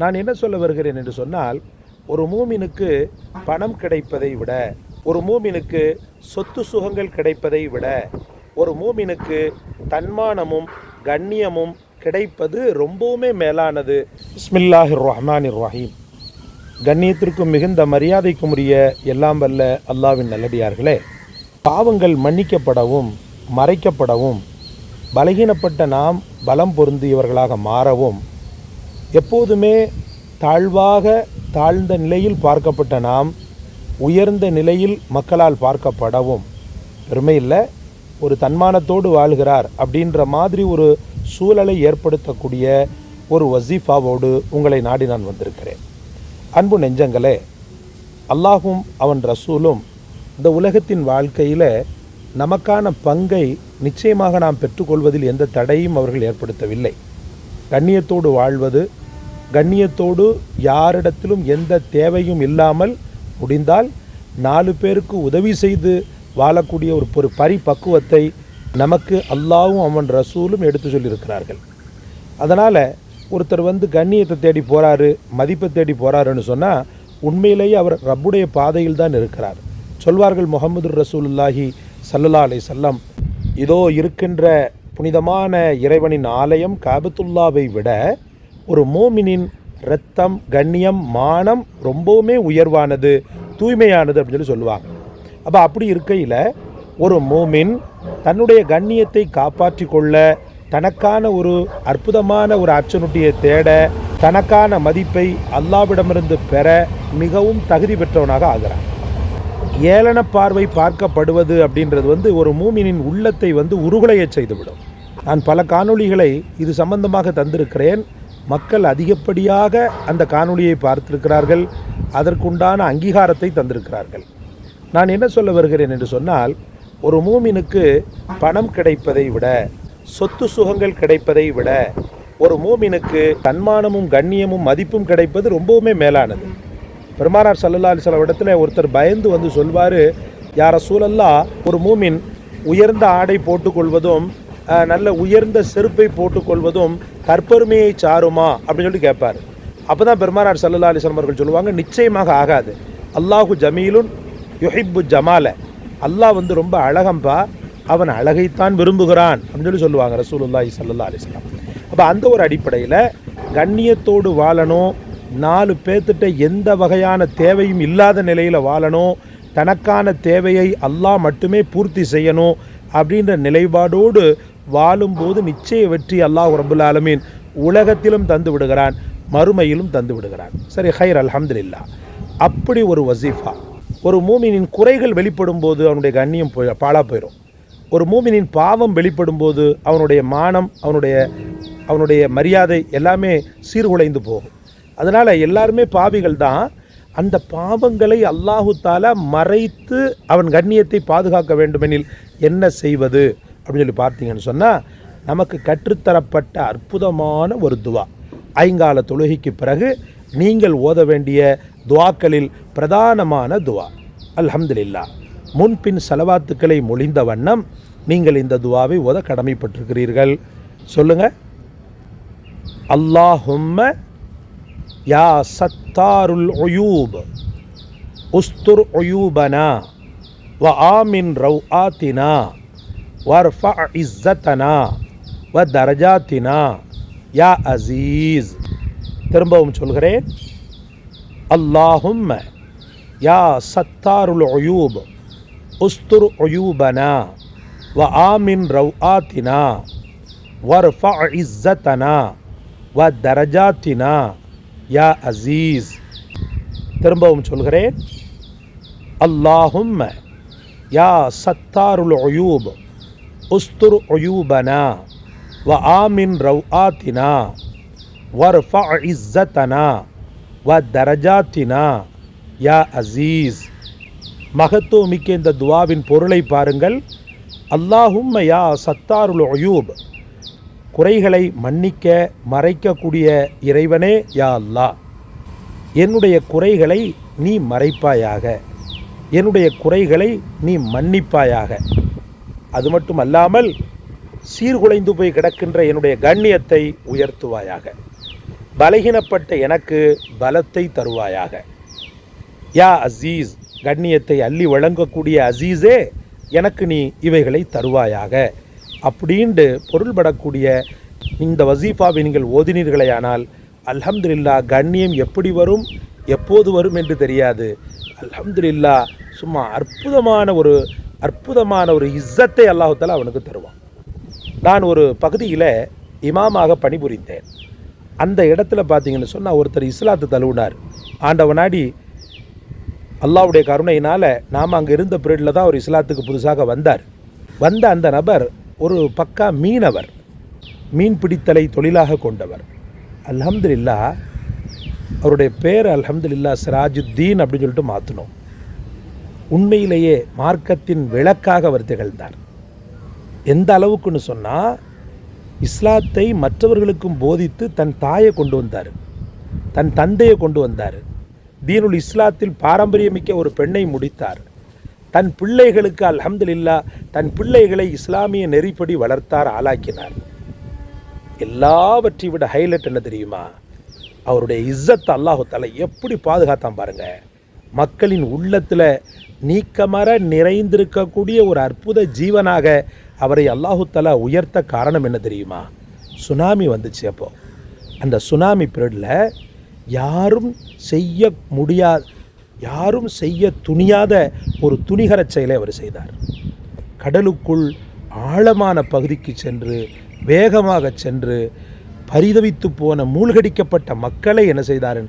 நான் என்ன சொல்ல வருகிறேன் என்று சொன்னால், ஒரு மூமினுக்கு பணம் கிடைப்பதை விட, ஒரு மூமினுக்கு சொத்து சுகங்கள் கிடைப்பதை விட, ஒரு மூமினுக்கு தன்மானமும் கண்ணியமும் கிடைப்பது ரொம்பவுமே மேலானது. பிஸ்மில்லாஹிர் ரஹ்மானிர் ரஹீம். கண்ணியத்திற்கும் மிகுந்த மரியாதைக்கும் உரிய எல்லாம் வல்ல அல்லாஹ்வின் நல்லடியார்களே, பாவங்கள் மன்னிக்கப்படவும் மறைக்கப்படவும், பலகீனப்பட்ட நாம் பலம் பொருந்தியவர்களாக மாறவும், எப்போதுமே தாழ்ந்த நிலையில் பார்க்கப்பட்ட நாம் உயர்ந்த நிலையில் மக்களால் பார்க்கப்படவும், பெருமையில் ஒரு தன்மானத்தோடு வாழ்கிறார் அப்படின்ற மாதிரி ஒரு சூழலை ஏற்படுத்தக்கூடிய ஒரு வசீஃபாவோடு உங்களை நாடி நான் வந்திருக்கிறேன். அன்பு நெஞ்சங்களே, அல்லாஹும் அவன் ரசூலும் இந்த உலகத்தின் வாழ்க்கையில் நமக்கான பங்கை நிச்சயமாக நாம் பெற்றுக்கொள்வதில் எந்த தடையும் அவர்கள் ஏற்படுத்தவில்லை. கண்ணியத்தோடு வாழ்வது, கண்ணியத்தோடு யாரிடத்திலும் எந்த தேவையும் இல்லாமல் முடிந்தால் 4 பேருக்கு உதவி செய்து வாழக்கூடிய ஒரு பரிபக்குவத்தை நமக்கு அல்லாஹ்வும் அவன் ரசூலும் எடுத்து சொல்லியிருக்கிறார்கள். அதனால் ஒருத்தர் கண்ணியத்தை தேடி போகிறாரு, மதிப்பை தேடி போகிறாருன்னு சொன்னால் உண்மையிலேயே அவர் ரப்புடைய பாதையில் தான் இருக்கிறார். சொல்வார்கள் முஹம்மது ரசூலுல்லாஹி ஸல்லல்லாஹு அலைஹி வஸல்லம், இதோ இருக்கின்ற புனிதமான இறைவனின் ஆலயம் காபத்துல்லாவை விட ஒரு மோமினின் இரத்தம், கண்ணியம், மானம் ரொம்பவுமே உயர்வானது, தூய்மையானது அப்படின்னு சொல்லுவாங்க. அப்படி இருக்கையில் ஒரு மோமின் தன்னுடைய கண்ணியத்தை காப்பாற்றி கொள்ள, தனக்கான ஒரு அற்புதமான ஒரு ஆப்பர்ச்சுனிட்டியை தேட, தனக்கான மதிப்பை அல்லாஹ்விடமிருந்து பெற மிகவும் தகுதி பெற்றவனாக ஆகிறான். ஏளன பார்வை பார்க்கப்படுவது அப்படின்றது ஒரு மூமினின் உள்ளத்தை உருகுலைய செய்துவிடும். நான் பல காணொளிகளை இது சம்பந்தமாக தந்திருக்கிறேன். மக்கள் அதிகப்படியாக அந்த காணொளியை பார்த்திருக்கிறார்கள், அதற்குண்டான அங்கீகாரத்தை தந்திருக்கிறார்கள். நான் என்ன சொல்ல வருகிறேன் என்று சொன்னால், ஒரு மூமினுக்கு பணம் கிடைப்பதை விட, சொத்து சுகங்கள் கிடைப்பதை விட, ஒரு மூமினுக்கு தன்மானமும் கண்ணியமும் மதிப்பும் கிடைப்பது ரொம்பவுமே மேலானது. பெருமானார் ஸல்லல்லாஹு அலைஹி வஸல்லம் இடத்துல ஒருத்தர் பயந்து சொல்வார், யா ரசூலல்லாஹ், ஒரு மூமின் உயர்ந்த ஆடை போட்டுக்கொள்வதும் நல்ல உயர்ந்த செருப்பை போட்டுக்கொள்வதும் கற்பெருமையை சாருமா அப்படின்னு சொல்லி கேட்பார். அப்போ தான் பெருமானார் ஸல்லல்லாஹு அலைஹி வஸல்லம் அவர்கள் சொல்லுவாங்க, நிச்சயமாக ஆகாது. அல்லாஹு ஜமீலுன் யுஹிப்பு ஜமால, அல்லாஹ் ரொம்ப அழகம்பா, அவன் அழகைத்தான் விரும்புகிறான் அப்படின்னு சொல்லுவாங்க ரசூலுல்லாஹி ஸல்லல்லாஹு அலைஹி வஸல்லம். அப்போ அந்த ஒரு அடிப்படையில் கண்ணியத்தோடு வாழணும், 4 பேர்த்திட்ட எந்த வகையான தேவையும் இல்லாத நிலையில் வாழணும், தனக்கான தேவையை அல்லாஹ் மட்டுமே பூர்த்தி செய்யணும் அப்படின்ற நிலைப்பாடோடு வாழும்போது நிச்சய வெற்றி அல்லாஹ் ரப்புல் ஆலமீன் உலகத்திலும் தந்து விடுகிறான், மறுமையிலும் தந்து விடுகிறான். சரி, ஹைர், அல்ஹம்துலில்லாஹ். அப்படி ஒரு வசீஃபா. ஒரு மூமினின் குறைகள் வெளிப்படும் போது அவனுடைய கண்ணியம் பாழா போயிடும். ஒரு மூமினின் பாவம் வெளிப்படும் போது அவனுடைய மானம், அவனுடைய மரியாதை எல்லாமே சீர்குலைந்து போகும். அதனால் எல்லாருமே பாவிகள் தான். அந்த பாவங்களை அல்லாஹு தாலா மறைத்து அவன் கண்ணியத்தை பாதுகாக்க வேண்டுமெனில் என்ன செய்வது அப்படின்னு சொல்லி பார்த்தீங்கன்னு சொன்னால், நமக்கு கற்றுத்தரப்பட்ட அற்புதமான ஒரு துவா, ஐங்கால தொழுகைக்கு பிறகு நீங்கள் ஓத வேண்டிய துவாக்களில் பிரதானமான துவா. அல்ஹம்துலில்லாஹ். முன்பின் ஸலவாத்துக்களை மொழிந்த வண்ணம் நீங்கள் இந்த துவாவை ஓத கடமைப்பட்டிருக்கிறீர்கள். சொல்லுங்கள். அல்லாஹும்ம யா சத்தாருல் உயூப் உஸ்துர் உயூபனா வ ஆமின் ரவ்ஆத்தினா வர்ஃபா இஸ்ஸத்தனா வ தரஜாத்தினா யா அசீஸ். திரும்பவும் சொல்கிறேன். அல்லாஹும்ம யா சத்தாருல் உயூப் உஸ்துர் உயூபனா வ ஆமின் ரவ்ஆத்தினா வர்ஃபா இஸ்ஸத்தனா வ தரஜாத்தினா யா அசீஸ். திரும்பவும் சொல்கிறேன். அல்லாஹும்ம யா சத்தாருல் உயூப் உஸ்துர் உயூபனா வ ஆமின் ரவ்ஆத்தினா வர்ஃபா இஸ்ஸத்தனா வ தரஜாத்தினா யா அசீஸ். மகத்துவமிக்க இந்த துவாவின் பொருளை பாருங்கள். அல்லாஹும்ம யா சத்தாருல் உயூப், குறைகளை மன்னிக்க மறைக்கக்கூடிய இறைவனே யா அல்லாஹ், என்னுடைய குறைகளை நீ மறைப்பாயாக, என்னுடைய குறைகளை நீ மன்னிப்பாயாக. அது மட்டும் அல்லாமல் சீர்குலைந்து போய் கிடக்கின்ற என்னுடைய கண்ணியத்தை உயர்த்துவாயாக. பலகீனப்பட்ட எனக்கு பலத்தை தருவாயாக. யா அசீஸ், கண்ணியத்தை அள்ளி வழங்கக்கூடிய அசீஸே, எனக்கு நீ இவைகளை தருவாயாக அப்படின்ட்டு பொருள்படக்கூடிய இந்த வசீஃபாவை நீங்கள் ஓதினீர்களேயானால் அல்ஹம்துலில்லாஹ், கண்ணியம் எப்படி வரும் எப்போது வரும் என்று தெரியாது. அல்ஹம்துலில்லாஹ், சும்மா அற்புதமான ஒரு இஸ்ஸத்தை அல்லாஹ் தஆலா அவனுக்கு தருவான். நான் ஒரு பகுதியில் இமாமாக பணிபுரிந்தேன். அந்த இடத்துல பார்த்தீங்கன்னு சொன்னால் ஒருத்தர் இஸ்லாத்தை தழுவினார். ஆண்டவனாடி அல்லாஹ்வுடைய கருணையினால் நாம் அங்கே இருந்த பீரியடில் தான் ஒரு இஸ்லாத்துக்கு புதுசாக வந்தார். வந்த அந்த நபர் ஒரு பக்கா மீனவர், மீன் பிடித்தலை தொழிலாக கொண்டவர். அல்ஹம்துலில்லாஹ், அவருடைய பேர் அல்ஹம்துலில்லாஹ் சிராஜுத்தீன் அப்படின்னு சொல்லிட்டு மாற்றினோம். உண்மையிலேயே மார்க்கத்தின் விளக்காக அவர் திகழ்ந்தார். எந்த அளவுக்குன்னு சொன்னால், இஸ்லாத்தை மற்றவர்களுக்கும் போதித்து தன் தாயை கொண்டு வந்தார், தன் தந்தையை கொண்டு வந்தார். தீனுல் இஸ்லாத்தில் பாரம்பரியமிக்க ஒரு பெண்ணை முடித்தார். தன் பிள்ளைகளுக்கு அல்ஹம்துலில்லாஹ் தன் பிள்ளைகளை இஸ்லாமிய நெறிப்படி வளர்த்தார், ஆளாக்கினார். எல்லாவற்றை விட ஹைலைட் என்ன தெரியுமா? அவருடைய இஸ்ஸத் அல்லாஹ் தஆலா எப்படி பாதுகாத்தான் பாருங்க. மக்களின் உள்ளத்தில் நீக்கமர நிறைந்திருக்கக்கூடிய ஒரு அற்புத ஜீவனாக அவரை அல்லாஹ் தஆலா உயர்த்த காரணம் என்ன தெரியுமா? சுனாமி வந்துச்சு. அப்போ அந்த சுனாமி பீரியடில் யாரும் செய்ய துணியாத ஒரு துணிகர செயலை அவர் செய்தார். கடலுக்குள் ஆழமான பகுதிக்கு சென்று வேகமாக சென்று பரிதவித்து போன மூழ்கடிக்கப்பட்ட மக்களை என்ன செய்தார்?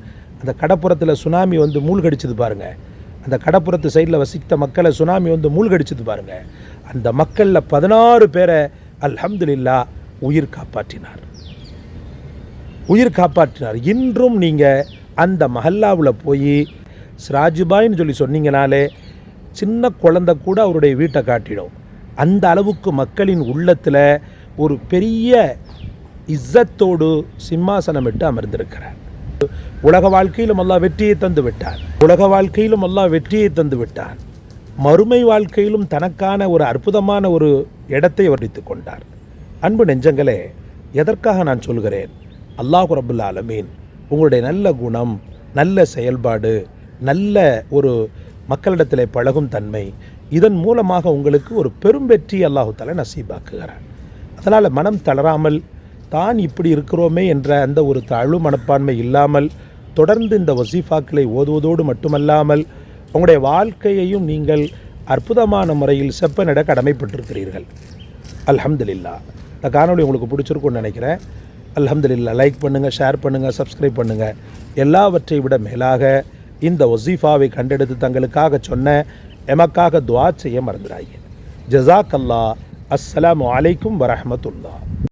அந்த கடப்புறத்தில் சுனாமி வந்து மூழ்கடிச்சது பாருங்கள். அந்த கடப்புறத்து சைடில் வசித்த மக்களை சுனாமி வந்து மூழ்கடிச்சது பாருங்கள். அந்த மக்களில் 16 பேரை அல்ஹம்துலில்லாஹ் உயிர் காப்பாற்றினார். இன்றும் நீங்கள் அந்த மஹல்லாவில் போய் சிராஜுபாயின்னு சொல்லி சொன்னீங்கனாலே சின்ன குழந்தை கூட அவருடைய வீட்டை காட்டிடும். அந்த அளவுக்கு மக்களின் உள்ளத்தில் ஒரு பெரிய இஸ்ஸத்தோடு சிம்மாசனமிட்டு அமர்ந்திருக்கிறார். உலக வாழ்க்கையிலும் அல்லாஹ் வெற்றியை தந்து விட்டான். மறுமை வாழ்க்கையிலும் தனக்கான ஒரு அற்புதமான ஒரு இடத்தை வர்ணித்து கொண்டார். அன்பு நெஞ்சங்களே, எதற்காக நான் சொல்கிறேன்? அல்லாஹ் ரப்புல் ஆலமீன் உங்களுடைய நல்ல குணம், நல்ல செயல்பாடு, நல்ல ஒரு மக்களிடத்தில் பழகும் தன்மை, இதன் மூலமாக உங்களுக்கு ஒரு பெரும் வெற்றி அல்லாஹ் தஆலா நசீபாக்குகிறார். அதனால் மனம் தளராமல், தான் இப்படி இருக்கிறோமே என்ற அந்த ஒரு தாழ்வு மனப்பான்மை இல்லாமல் தொடர்ந்து இந்த வசீஃபாக்களை ஓதுவதோடு மட்டுமல்லாமல் உங்களுடைய வாழ்க்கையையும் நீங்கள் அற்புதமான முறையில் செப்பனிட கடமைப்பட்டிருக்கிறீர்கள். அல்ஹம்துலில்லாஹ். இந்த காணொளி உங்களுக்கு பிடிச்சிருக்குன்னு நினைக்கிறேன். அல்ஹம்துலில்லாஹ். லைக் பண்ணுங்கள், ஷேர் பண்ணுங்கள், சப்ஸ்கிரைப் பண்ணுங்கள். எல்லாவற்றை விட மேலாக இந்த வசீஃபாவை கண்டெடுத்து தங்களுக்காக சொன்ன எமக்காக துஆ செய்ய மறந்துடாதீங்க. ஜஸாக்கல்லாஹ். அஸ்ஸலாமு அலைக்கும் வரஹ்மத்துல்லாஹ்.